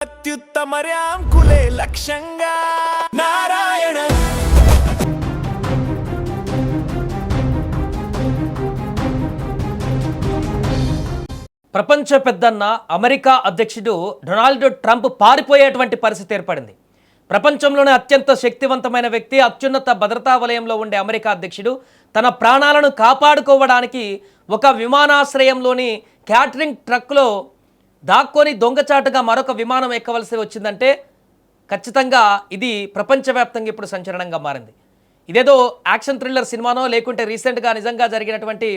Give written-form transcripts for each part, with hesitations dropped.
అత్యుత్తమర్యాంకులే లక్ష్యంగా నారాయణ. ప్రపంచ పెద్దన్న అమెరికా అధ్యక్షుడు డొనాల్డ్ ట్రంప్ పారిపోయేటువంటి పరిస్థితి ఏర్పడింది. ప్రపంచంలోనే అత్యంత శక్తివంతమైన వ్యక్తి, అత్యున్నత భద్రతా వలయంలో ఉండే అమెరికా అధ్యక్షుడు తన ప్రాణాలను కాపాడుకోవడానికి ఒక విమానాశ్రయంలోని క్యాటరింగ్ ట్రక్లో దాక్కొని దొంగచాటుగా మరొక విమానం ఎక్కవలసి వచ్చిందంటే ఖచ్చితంగా ఇది ప్రపంచవ్యాప్తంగా ఇప్పుడు సంచలనంగా మారింది. ఇదేదో యాక్షన్ థ్రిల్లర్ సినిమానో లేకుంటే రీసెంట్గా నిజంగా జరిగినటువంటి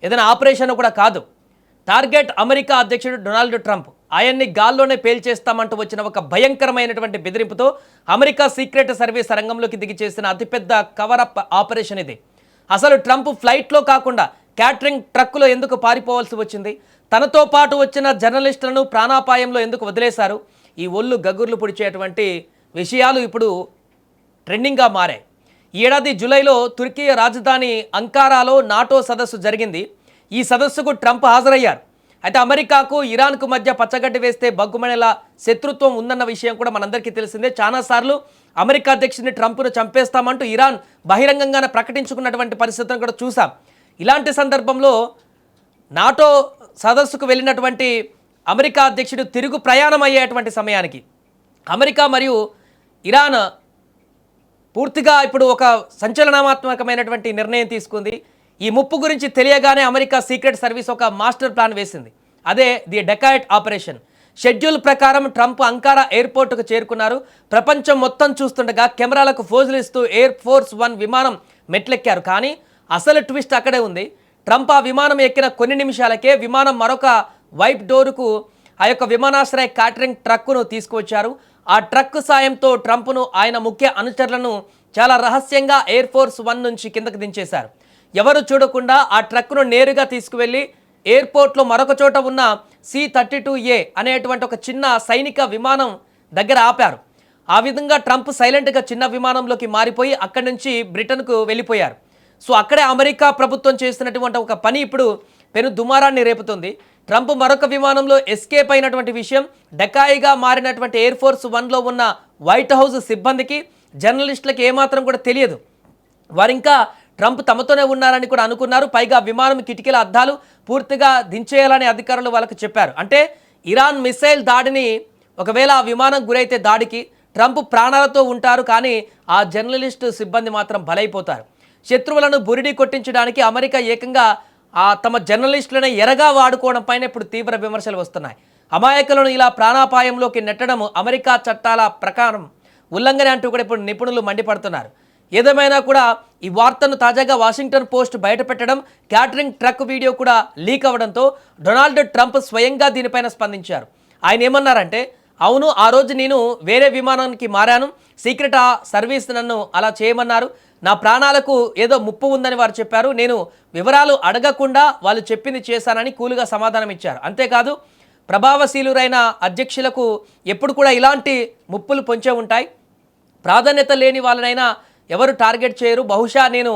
ఏదైనా ఆపరేషన్ కూడా కాదు. టార్గెట్ అమెరికా అధ్యక్షుడు డొనాల్డ్ ట్రంప్. ఆయన్ని గాల్లోనే పేల్చేస్తామంటూ వచ్చిన ఒక భయంకరమైనటువంటి బెదిరింపుతో అమెరికా సీక్రెట్ సర్వీస్ రంగంలోకి దిగి చేసిన అతిపెద్ద కవరప్ ఆపరేషన్ ఇది. అసలు ట్రంప్ ఫ్లైట్లో కాకుండా క్యాటరింగ్ ట్రక్కులో ఎందుకు పారిపోవాల్సి వచ్చింది? తనతో పాటు వచ్చిన జర్నలిస్టులను ప్రాణాపాయంలో ఎందుకు వదిలేశారు? ఈ ఒళ్ళు గగుర్లు పొడిచేటువంటి విషయాలు ఇప్పుడు ట్రెండింగ్గా మారాయి. ఈ ఏడాది జూలైలో తుర్కీ రాజధాని అంకారాలో నాటో సదస్సు జరిగింది. ఈ సదస్సుకు ట్రంప్ హాజరయ్యారు. అయితే అమెరికాకు ఇరాన్కు మధ్య పచ్చగడ్డి వేస్తే బగ్గుమనేలా శత్రుత్వం ఉందన్న విషయం కూడా మనందరికీ తెలిసిందే. చాలాసార్లు అమెరికా అధ్యక్షుడిని ట్రంప్ను చంపేస్తామంటూ ఇరాన్ బహిరంగంగానే ప్రకటించుకున్నటువంటి పరిస్థితులను కూడా చూసాం. ఇలాంటి సందర్భంలో నాటో సదస్సుకు వెళ్ళినటువంటి అమెరికా అధ్యక్షుడు తిరుగు ప్రయాణం అయ్యేటువంటి సమయానికి అమెరికా మరియు ఇరాన్ పూర్తిగా ఇప్పుడు ఒక సంచలనాత్మకమైనటువంటి నిర్ణయం తీసుకుంది. ఈ ముప్పు గురించి తెలియగానే అమెరికా సీక్రెట్ సర్వీస్ ఒక మాస్టర్ ప్లాన్ వేసింది. అదే ది డెకాయిట్ ఆపరేషన్. షెడ్యూల్ ప్రకారం ట్రంప్ అంకారా ఎయిర్పోర్టుకు చేరుకున్నారు. ప్రపంచం మొత్తం చూస్తుండగా కెమెరాలకు ఫోజులు ఇస్తూ ఎయిర్ ఫోర్స్ 1 విమానం మెట్లెక్కారు. కానీ అసలు ట్విస్ట్ అక్కడే ఉంది. ట్రంప్ ఆ విమానం ఎక్కిన కొన్ని నిమిషాలకే విమానం మరొక వైప్ డోరుకు ఆ యొక్క విమానాశ్రయ క్యాటరింగ్ ట్రక్కును తీసుకువచ్చారు. ఆ ట్రక్ సాయంతో ట్రంప్ను ఆయన ముఖ్య అనుచరులను చాలా రహస్యంగా ఎయిర్ ఫోర్స్ 1 నుంచి కిందకు దించేశారు. ఎవరు చూడకుండా ఆ ట్రక్ను నేరుగా తీసుకువెళ్ళి ఎయిర్పోర్ట్లో మరొక చోట ఉన్న C-32A అనేటువంటి ఒక చిన్న సైనిక విమానం దగ్గర ఆపారు. ఆ విధంగా ట్రంప్ సైలెంట్గా చిన్న విమానంలోకి మారిపోయి అక్కడి నుంచి బ్రిటన్కు వెళ్ళిపోయారు. సో అక్కడే అమెరికా ప్రభుత్వం చేస్తున్నటువంటి ఒక పని ఇప్పుడు పెను దుమారాన్ని రేపుతుంది. ట్రంప్ మరొక విమానంలో ఎస్కేప్ అయినటువంటి విషయం డెకాయిగా మారినటువంటి ఎయిర్ ఫోర్స్ 1లో ఉన్న వైట్ హౌస్ సిబ్బందికి, జర్నలిస్టులకు ఏమాత్రం కూడా తెలియదు. వారింకా ట్రంప్ తమతోనే ఉన్నారని కూడా అనుకున్నారు. పైగా విమానం కిటికీల అద్దాలు పూర్తిగా దించేయాలని అధికారులు వాళ్ళకు చెప్పారు. అంటే ఇరాన్ మిసైల్ దాడిని ఒకవేళ ఆ విమానం గురైతే దాడికి ట్రంప్ ప్రాణాలతో ఉంటారు, కానీ ఆ జర్నలిస్టు సిబ్బంది మాత్రం బలైపోతారు. శత్రువులను బురిడి కొట్టించడానికి అమెరికా ఏకంగా తమ జర్నలిస్టులను ఎరగా వాడుకోవడం పైన ఇప్పుడు తీవ్ర విమర్శలు వస్తున్నాయి. అమాయకులను ఇలా ప్రాణాపాయంలోకి నెట్టడం అమెరికా చట్టాల ప్రకారం ఉల్లంఘన అంటూ కూడా ఇప్పుడు నిపుణులు మండిపడుతున్నారు. ఏదేమైనా కూడా ఈ వార్తను తాజాగా వాషింగ్టన్ పోస్ట్ బయటపెట్టడం, క్యాటరింగ్ ట్రక్ వీడియో కూడా లీక్ అవ్వడంతో డొనాల్డ్ ట్రంప్ స్వయంగా దీనిపైన స్పందించారు. ఆయన ఏమన్నారంటే, అవును, ఆ రోజు నేను వేరే విమానానికి మారాను, సీక్రెట్ సర్వీస్ నన్ను అలా చేయమన్నారు, నా ప్రాణాలకు ఏదో ముప్పు ఉందని వారు చెప్పారు, నేను వివరాలు అడగకుండా వాళ్ళు చెప్పింది చేశానని కూలుగా సమాధానం ఇచ్చారు. అంతేకాదు, ప్రభావశీలురైన అధ్యక్షులకు ఎప్పుడు కూడా ఇలాంటి ముప్పులు పొంచే ఉంటాయి, ప్రాధాన్యత లేని వాళ్ళనైనా ఎవరు టార్గెట్ చేయరు, బహుశా నేను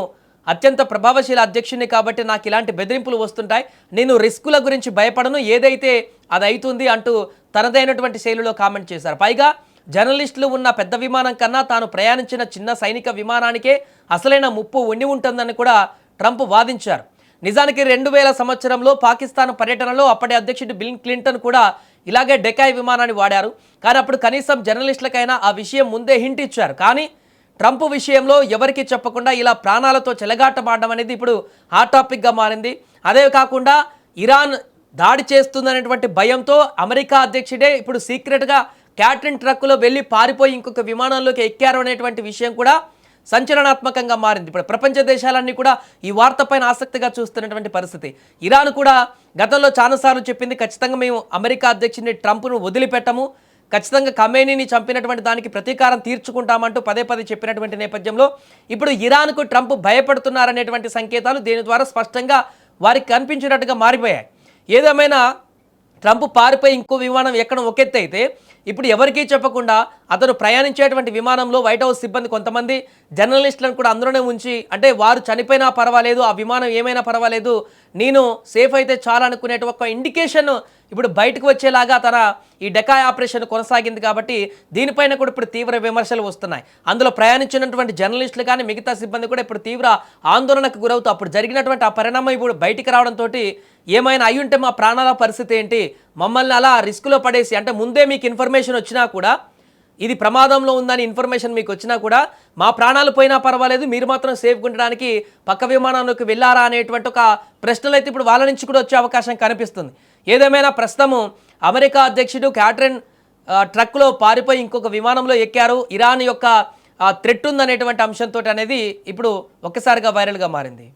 అత్యంత ప్రభావశీల అధ్యక్షుడిని కాబట్టి నాకు ఇలాంటి బెదిరింపులు వస్తుంటాయి, నేను రిస్కుల గురించి భయపడను, ఏదైతే అది అవుతుంది అంటూ తనదైనటువంటి శైలిలో కామెంట్ చేశారు. పైగా జర్నలిస్టులు ఉన్న పెద్ద విమానం కన్నా తాను ప్రయాణించిన చిన్న సైనిక విమానానికే అసలైన ముప్పు ఉండి ఉంటుందని కూడా ట్రంప్ వాదించారు. నిజానికి 2000 సంవత్సరంలో పాకిస్తాన్ పర్యటనలో అప్పటి అధ్యక్షుడు బిల్ క్లింటన్ కూడా ఇలాగే డెకాయ్ విమానాన్ని వాడారు. కానీ అప్పుడు కనీసం జర్నలిస్టులకైనా ఆ విషయం ముందే హింట్ ఇచ్చారు. కానీ ట్రంప్ విషయంలో ఎవరికి చెప్పకుండా ఇలా ప్రాణాలతో చెలగాటమాడడం అనేది ఇప్పుడు హాట్ టాపిక్గా మారింది. అదే కాకుండా ఇరాన్ దాడి చేస్తుందనేటువంటి భయంతో అమెరికా అధ్యక్షుడే ఇప్పుడు సీక్రెట్గా క్యాటరింగ్ ట్రక్కులో వెళ్ళి పారిపోయి ఇంకొక విమానంలోకి ఎక్కారు అనేటువంటి విషయం కూడా సంచలనాత్మకంగా మారింది. ఇప్పుడు ప్రపంచ దేశాలన్నీ కూడా ఈ వార్తపైన ఆసక్తిగా చూస్తున్నటువంటి పరిస్థితి. ఇరాన్ కూడా గతంలో చాలాసార్లు చెప్పింది, ఖచ్చితంగా మేము అమెరికా అధ్యక్షుడిని ట్రంప్ను వదిలిపెట్టము, ఖచ్చితంగా ఖమేనీని చంపినటువంటి దానికి ప్రతీకారం తీర్చుకుంటామంటూ పదే పదే చెప్పినటువంటి నేపథ్యంలో ఇప్పుడు ఇరాన్కు ట్రంప్ భయపడుతున్నారనేటువంటి సంకేతాలు దీని ద్వారా స్పష్టంగా వారికి కనిపించినట్టుగా మారిపోయాయి. ఏదేమైనా ట్రంప్ పారిపోయి ఇంకో విమానం ఎక్కడం ఒక ఎత్తు అయితే, ఇప్పుడు ఎవరికీ చెప్పకుండా అతను ప్రయాణించేటువంటి విమానంలో వైట్ హౌస్ సిబ్బంది కొంతమంది జర్నలిస్టులను కూడా అందులోనే ఉంచి, అంటే వారు చనిపోయినా పర్వాలేదు, ఆ విమానం ఏమైనా పర్వాలేదు, నేను సేఫ్ అయితే చాలా అనుకునేట ఒక ఇండికేషన్ ఇప్పుడు బయటకు వచ్చేలాగా తన ఈ డెకాయ్ ఆపరేషన్ కొనసాగింది కాబట్టి దీనిపైన కూడా ఇప్పుడు తీవ్ర విమర్శలు వస్తున్నాయి. అందులో ప్రయాణించినటువంటి జర్నలిస్టులు కానీ మిగతా సిబ్బంది కూడా ఇప్పుడు తీవ్ర ఆందోళనకు గురవుతూ అప్పుడు జరిగినటువంటి ఆ పరిణామం ఇప్పుడు బయటికి రావడంతో ఏమైనా అయి ఉంటే మా ప్రాణాల పరిస్థితి ఏంటి, మమ్మల్ని అలా రిస్క్లో పడేసి, అంటే ముందే మీకు ఇన్ఫర్మేషన్ వచ్చినా కూడా, ఇది ప్రమాదంలో ఉందని ఇన్ఫర్మేషన్ మీకు వచ్చినా కూడా మా ప్రాణాలు పోయినా పర్వాలేదు, మీరు మాత్రం సేఫ్గా ఉండడానికి పక్క విమానంలోకి వెళ్ళారా అనేటువంటి ఒక ప్రశ్నలు అయితే ఇప్పుడు వాళ్ళ నుంచి కూడా వచ్చే అవకాశం కనిపిస్తుంది. ఏదేమైనా ప్రస్తుతము అమెరికా అధ్యక్షుడు క్యాటరిన్ ట్రక్లో పారిపోయి ఇంకొక విమానంలో ఎక్కారు. ఇరాన్ యొక్క థ్రెట్ ఉందనేటువంటి అంశంతో అనేది ఇప్పుడు ఒక్కసారిగా వైరల్గా మారింది.